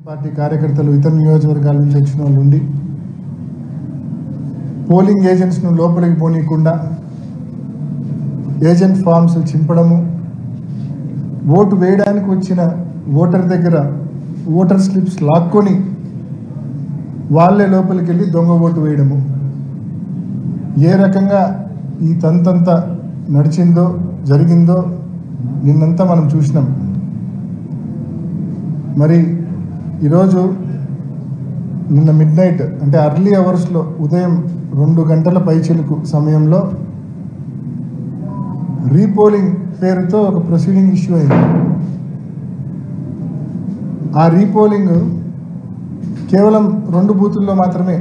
Party కార్యకర్తలు ఇతర నియోజకవర్గాల నుంచి వచ్చిన వాళ్ళు ఉండి పోలింగ్ ఏజెంట్స్ను లోపలికి పోనీయకుండా ఏజెంట్ ఫామ్స్ చింపడము, ఓటు వేయడానికి వచ్చిన ఓటర్ దగ్గర ఓటర్ స్లిప్స్ లాక్కొని వాళ్ళే లోపలికి వెళ్ళి దొంగ ఓటు వేయడము, ఏ రకంగా ఈ తంతంతా నడిచిందో జరిగిందో నిన్నంతా మనం చూసినాం. మరి ఈరోజు నిన్న మిడ్నైట్ అంటే అర్లీ అవర్స్లో ఉదయం 2 గంటల పైచిలుకు సమయంలో రీపోలింగ్ పేరుతో ఒక ప్రొసీడింగ్ ఇష్యూ అయింది. ఆ రీపోలింగ్ కేవలం 2 బూతుల్లో మాత్రమే,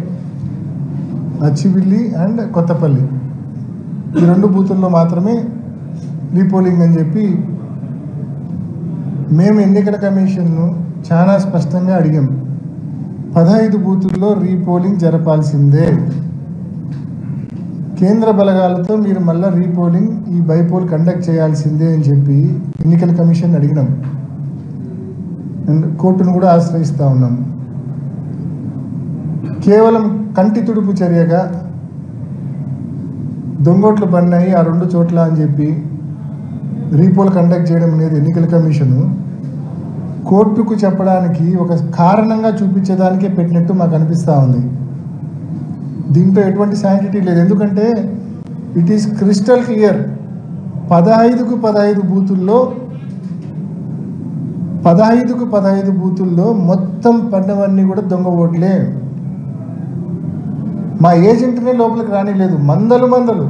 అచ్చివిల్లి అండ్ కొత్తపల్లి, ఈ 2 బూతుల్లో మాత్రమే రీపోలింగ్ అని చెప్పి మేము ఎన్నికల కమిషన్ను చాలా స్పష్టంగా అడిగాం. 15 బూతుల్లో రీపోలింగ్ జరపాల్సిందే, కేంద్ర బలగాలతో మీరు మళ్ళీ రీపోలింగ్ ఈ బైపోల్ కండక్ట్ చేయాల్సిందే అని చెప్పి ఎన్నికల కమిషన్ అడిగినాం. అండ్ కోర్టును కూడా ఆశ్రయిస్తూ ఉన్నాం. కేవలం కంటి తుడుపు చర్యగా దొంగోట్లు పడినాయి ఆ 2 చోట్ల అని చెప్పి రీపోల్ కండక్ట్ చేయడం అనేది ఎన్నికల కమిషను కోర్టుకు చెప్పడానికి ఒక కారణంగా చూపించేదానికే పెట్టినట్టు మాకు అనిపిస్తూ ఉంది. దీంట్లో ఎటువంటి శాంటిటీ లేదు. ఎందుకంటే ఇట్ ఈస్ క్రిస్టల్ క్లియర్. 15కు 15 బూతుల్లో 15కు 15 బూతుల్లో మొత్తం పడినవన్నీ కూడా దొంగ ఓట్లే. మా ఏజెంట్నే లోపలికి రానిలేదు. మందలు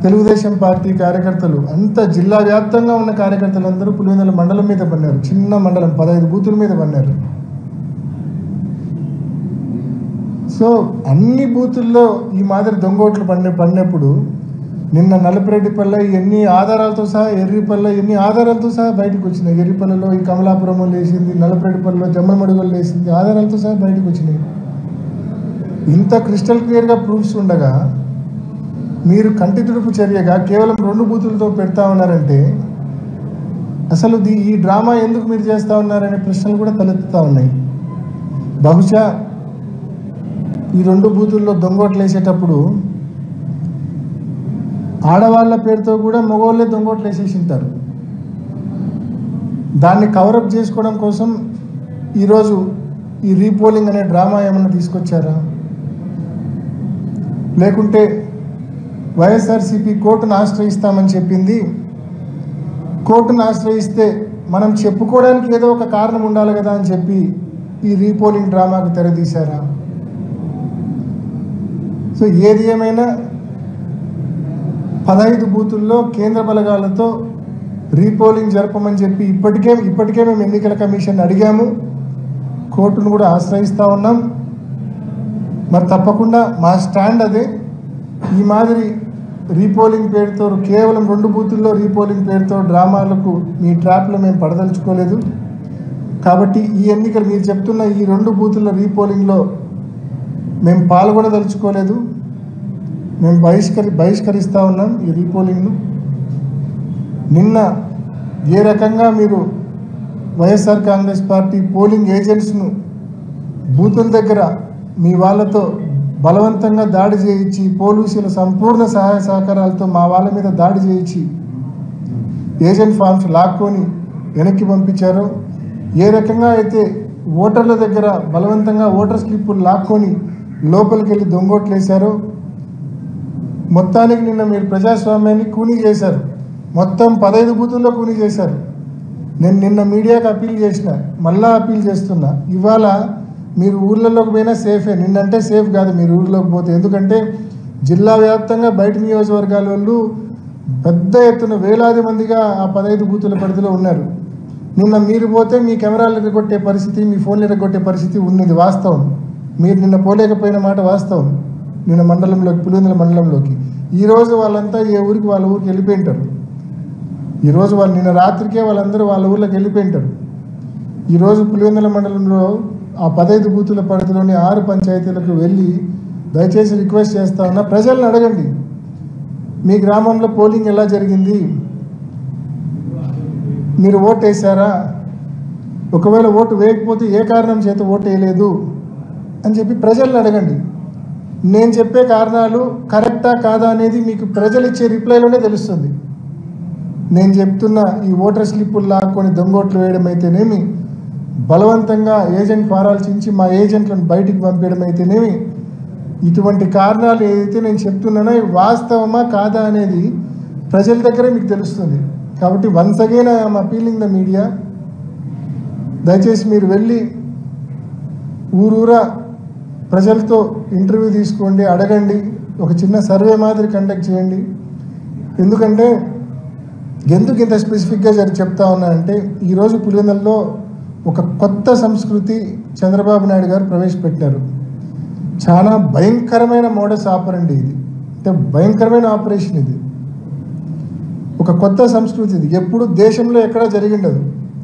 తెలుగుదేశం పార్టీ కార్యకర్తలు, అంత జిల్లా వ్యాప్తంగా ఉన్న కార్యకర్తలందరూ పులివెందుల మండలం మీద పన్నారు. చిన్న మండలం 15 బూతుల మీద పన్నారు. సో అన్ని బూతుల్లో ఈ మాదిరి దొంగోట్లు పడినప్పుడు నిన్న నలపరెడ్డిపల్లె ఎన్ని ఆధారాలతో సహా, ఎర్రిపల్లె ఎన్ని ఆధారాలతో సహా బయటకు వచ్చినాయి. ఎర్రిపల్లెలో ఈ కమలాపురం లేసింది, నలపరెడ్డిపల్లెలో జమ్మలమడుగులు లేసింది, ఆధారాలతో సహా బయటకు వచ్చినాయి. ఇంత క్రిస్టల్ క్లియర్గా ప్రూఫ్స్ ఉండగా మీరు కంటి తుడుపు చర్యగా కేవలం 2 బూతులతో పెడతా ఉన్నారంటే అసలు ఈ డ్రామా ఎందుకు మీరు చేస్తూ ఉన్నారనే ప్రశ్నలు కూడా తలెత్తుతూ ఉన్నాయి. బహుశా ఈ 2 బూతుల్లో దొంగోట్లు వేసేటప్పుడు ఆడవాళ్ళ పేరుతో కూడా మగవాళ్ళే దొంగోట్లు వేసేసి ఉంటారు. దాన్ని కవరప్ చేసుకోవడం కోసం ఈరోజు ఈ రీపోలింగ్ అనే డ్రామా ఏమన్నా తీసుకొచ్చారా? లేకుంటే వైఎస్ఆర్సీపీ కోర్టును ఆశ్రయిస్తామని చెప్పింది, కోర్టును ఆశ్రయిస్తే మనం చెప్పుకోవడానికి ఏదో ఒక కారణం ఉండాలి కదా అని చెప్పి ఈ రీపోలింగ్ డ్రామాకు తెరదీశారా? సో ఏది ఏమైనా 15 బూతుల్లో కేంద్ర బలగాలతో రీపోలింగ్ జరపమని చెప్పి ఇప్పటికే మేము ఎన్నికల కమిషన్ అడిగాము, కోర్టును కూడా ఆశ్రయిస్తూ ఉన్నాం. మరి తప్పకుండా మా స్టాండ్ అదే. ఈ మాదిరి రీపోలింగ్ పేరుతో కేవలం 2 బూతుల్లో రీపోలింగ్ పేరుతో డ్రామాలకు మీ ట్రాప్లో మేము పడదలుచుకోలేదు. కాబట్టి ఈ ఎన్నికలు మీరు చెప్తున్న ఈ 2 బూతుల్లో రీపోలింగ్లో మేము పాల్గొనదలుచుకోలేదు. మేము బహిష్కరిస్తూ ఉన్నాం ఈ రీపోలింగ్ను. నిన్న ఏ రకంగా మీరు వైఎస్ఆర్ కాంగ్రెస్ పార్టీ పోలింగ్ ఏజెంట్స్ను బూతుల దగ్గర మీ వాళ్ళతో బలవంతంగా దాడి చేయించి, పోలీసుల సంపూర్ణ సహాయ సహకారాలతో మా వాళ్ళ మీద దాడి చేయించి ఏజెంట్ ఫామ్స్ లాక్కొని వెనక్కి పంపించారో, ఏ రకంగా అయితే ఓటర్ల దగ్గర బలవంతంగా ఓటర్ స్లిప్పులు లాక్కొని లోపలికి వెళ్ళి దొంగోట్లు వేశారో, మొత్తానికి నిన్న మీరు ప్రజాస్వామ్యాన్ని కూనీ చేశారు. మొత్తం 15 బూతుల్లో కూనీ చేశారు. నేను నిన్న మీడియాకి అప్పీల్ చేసిన, మళ్ళా అప్పీల్ చేస్తున్నా, ఇవాళ మీరు ఊర్లలోకి పోయినా సేఫే. నిన్నంటే సేఫ్ కాదు మీరు ఊర్లోకి పోతే. ఎందుకంటే జిల్లా వ్యాప్తంగా బయట నియోజకవర్గాల వాళ్ళు పెద్ద ఎత్తున వేలాది మందిగా ఆ 15 బూతుల పరిధిలో ఉన్నారు. నిన్న మీరు పోతే మీ కెమెరాలు ఎరగొట్టే పరిస్థితి, మీ ఫోన్లు ఎరగొట్టే పరిస్థితి ఉన్నది వాస్తవం. మీరు నిన్న పోలేకపోయిన మాట వాస్తవం. నిన్న మండలంలోకి, పులివెందుల మండలంలోకి ఈరోజు వాళ్ళంతా ఏ ఊరికి వాళ్ళ ఊరికి వెళ్ళిపోయింటారు. ఈరోజు వాళ్ళు నిన్న రాత్రికే వాళ్ళందరూ వాళ్ళ ఊర్లోకి వెళ్ళిపోయింటారు. ఈరోజు పులివెందుల మండలంలో ఆ 15 బూతుల పరిధిలోని 6 పంచాయతీలకు వెళ్ళి దయచేసి రిక్వెస్ట్ చేస్తా ఉన్నా, ప్రజలను అడగండి మీ గ్రామంలో పోలింగ్ ఎలా జరిగింది, మీరు ఓటేశారా, ఒకవేళ ఓటు వేయకపోతే ఏ కారణం చేత ఓటు వేయలేదు అని చెప్పి ప్రజలను అడగండి. నేను చెప్పే కారణాలు కరెక్టా కాదా అనేది మీకు ప్రజలు ఇచ్చే రిప్లైలోనే తెలుస్తుంది. నేను చెప్తున్న ఈ ఓటర్ స్లిప్పులు లాక్కొని దొంగోట్లు వేయడం అయితేనేమి, బలవంతంగా ఏజెంట్ ఫారాలు చించి మా ఏజెంట్లను బయటికి పంపించడం అయితేనేమి, ఇటువంటి కారణాలు ఏదైతే నేను చెప్తున్నానో వాస్తవమా కాదా అనేది ప్రజల దగ్గరే మీకు తెలుస్తుంది. కాబట్టి once again I'm appealing the media, దయచేసి మీరు వెళ్ళి ఊరూరా ప్రజలతో ఇంటర్వ్యూ తీసుకోండి, అడగండి, ఒక చిన్న సర్వే మాదిరి కండక్ట్ చేయండి. ఎందుకంటే ఎందుకు ఇంత స్పెసిఫిక్గా చెప్తా ఉన్నా అంటే ఈరోజు పులివెందులలో ఒక కొత్త సంస్కృతి చంద్రబాబు నాయుడు గారు ప్రవేశపెట్టారు. చాలా భయంకరమైన మోడస్ ఆపరండి ఇది, అంటే భయంకరమైన ఆపరేషన్ ఇది. ఒక కొత్త సంస్కృతి ఇది, ఎప్పుడు దేశంలో ఎక్కడా జరిగిండదు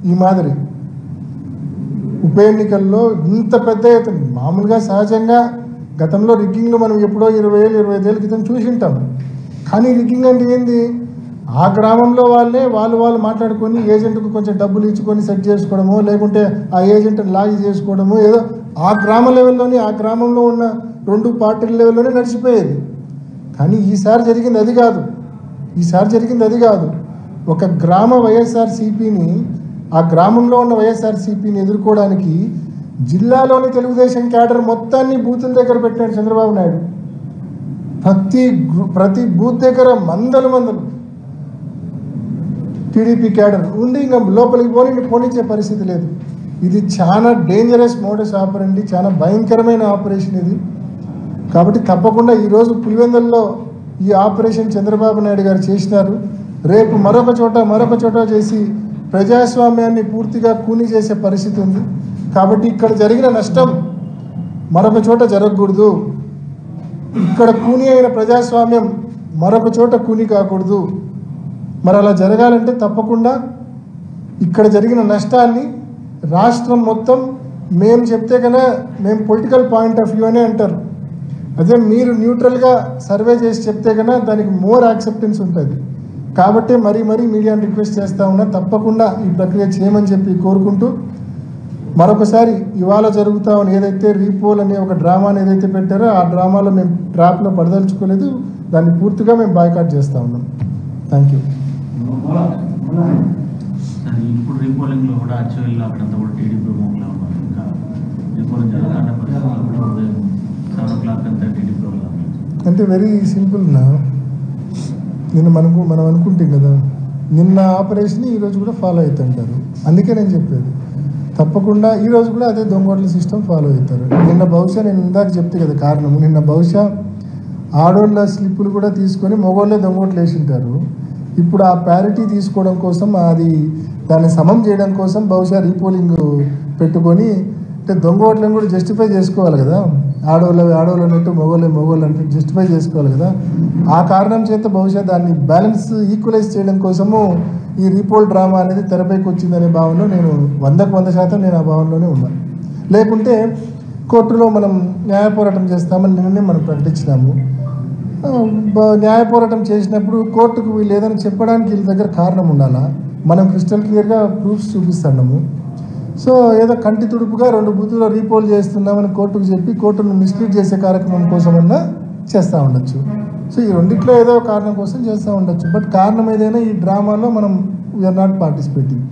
ఈ మాదిరి. ఉప ఎన్నికల్లో ఇంత పెద్ద ఎత్తున, మామూలుగా సహజంగా గతంలో రిగ్గింగ్లు మనం ఎప్పుడో 20 ఏళ్ళు 25 ఏళ్ళ క్రితం చూసింటాం. కానీ రిగ్గింగ్ అంటే ఏంది, ఆ గ్రామంలో వాళ్ళు మాట్లాడుకొని ఏజెంట్కు కొంచెం డబ్బులు ఇచ్చుకొని సెట్ చేసుకోవడమో, లేకుంటే ఆ ఏజెంట్ని లాగి చేసుకోవడమో, ఏదో ఆ గ్రామ లెవెల్లోనే, ఆ గ్రామంలో ఉన్న 2 పార్టీల లెవెల్లోనే నడిచిపోయేది. కానీ ఈసారి జరిగింది అది కాదు. ఒక గ్రామ వైఎస్ఆర్సీపీని, ఆ గ్రామంలో ఉన్న వైఎస్ఆర్సీపీని ఎదుర్కోవడానికి జిల్లాలోని తెలుగుదేశం క్యాడర్ మొత్తాన్ని బూతుల దగ్గర పెట్టాడు చంద్రబాబు నాయుడు. ప్రతి బూత్ దగ్గర మందలు టీడీపీ క్యాడర్ ఉండి ఇంకా లోపలికి పోనిచ్చే పరిస్థితి లేదు. ఇది చాలా డేంజరస్ మోడస్ ఆపరండి, చాలా భయంకరమైన ఆపరేషన్ ఇది. కాబట్టి తప్పకుండా ఈరోజు పులివెందుల్లో ఈ ఆపరేషన్ చంద్రబాబు నాయుడు గారు చేసినారు. రేపు మరొక చోట చేసి ప్రజాస్వామ్యాన్ని పూర్తిగా కూని చేసే పరిస్థితి ఉంది. కాబట్టి ఇక్కడ జరిగిన నష్టం మరొక చోట జరగకూడదు. ఇక్కడ కూని అయిన ప్రజాస్వామ్యం మరొక చోట కూని కాకూడదు. మరి అలా జరగాలంటే తప్పకుండా ఇక్కడ జరిగిన నష్టాన్ని రాష్ట్రం మొత్తం మేము చెప్తే కన్నా, మేము పొలిటికల్ పాయింట్ ఆఫ్ వ్యూ అనే అంటారు, అదే మీరు న్యూట్రల్గా సర్వే చేసి చెప్తే కన్నా దానికి మోర్ యాక్సెప్టెన్స్ ఉంటుంది. కాబట్టి మరీ మీడియాని రిక్వెస్ట్ చేస్తూ ఉన్నా, తప్పకుండా ఈ ప్రక్రియ చేయమని చెప్పి కోరుకుంటూ, మరొకసారి ఇవాళ జరుగుతా ఉన్న ఏదైతే రీపోల్ అనే ఒక డ్రామాని ఏదైతే పెట్టారో ఆ డ్రామాలో మేము ట్రాప్లో పడదలుచుకోలేదు, దాన్ని పూర్తిగా మేము బాయ్కాట్ చేస్తూ ఉన్నాం. Thank you. ఇప్పుడు రీపోలింగ్లో కూడా యాక్చువల్గా అక్కడంతా కూడా టీడీపీ భూమిలో ఉన్నారు. ఇంకా రీపోలింగ్ జరగాలన్న పరిస్థితుల్లో కూడా ఉదయం 7 o'clock అంతా టీడీపీ వాళ్ళు అంటే వెరీ సింపుల్ నా. నిన్న మనం అనుకుంటాం కదా, నిన్న ఆపరేషన్ ఈరోజు కూడా ఫాలో అవుతుంటారు. అందుకే నేను చెప్పేది, తప్పకుండా ఈరోజు కూడా అదే దొంగోట్ల సిస్టమ్ ఫాలో అవుతారు. నిన్న బహుశా నేను ఇందాక చెప్తే కదా కారణము, నిన్న బహుశా ఆడోళ్ళ స్లిప్పులు కూడా తీసుకొని మగోళ్ళే దొంగోట్లు వేసింటారు. ఇప్పుడు ఆ ప్యారిటీ తీసుకోవడం కోసం, దాన్ని సమం చేయడం కోసం బహుశా రీపోలింగ్ పెట్టుకొని, అంటే దొంగ ఓట్లను కూడా జస్టిఫై చేసుకోవాలి కదా, ఆడోళ్ళు అన్నట్టు మొగోళ్ళు అన్నట్టు జస్టిఫై చేసుకోవాలి కదా. ఆ కారణం చేత బహుశా దాన్ని బ్యాలెన్స్ ఈక్వలైజ్ చేయడం కోసము ఈ రీపోల్ డ్రామా అనేది తెరపైకి వచ్చిందనే భావనలో నేను 100% నేను ఆ భావనలోనే ఉన్నాను. లేకుంటే కోర్టులో మనం న్యాయ పోరాటం చేస్తామని నిన్ననే మనం ప్రకటించినాము. న్యాయ పోరాటం చేసినప్పుడు కోర్టుకు వీళ్ళు ఏదైనా చెప్పడానికి వీళ్ళ దగ్గర కారణం ఉండాలా. మనం క్రిస్టల్ క్లియర్గా ప్రూఫ్స్ చూపిస్తున్నాము. సో ఏదో కంటి తుడుపుగా 2 బూతుల్లో రీపోల్ చేస్తున్నామని కోర్టుకు చెప్పి కోర్టును మిస్లీడ్ చేసే కార్యక్రమం కోసమన్నా చేస్తూ ఉండొచ్చు. సో ఈ రెండిట్లో ఏదో కారణం కోసం చేస్తూ ఉండొచ్చు. బట్ కారణం ఏదైనా ఈ డ్రామాలో మనం వీఆర్ నాట్ పార్టిసిపేటింగ్.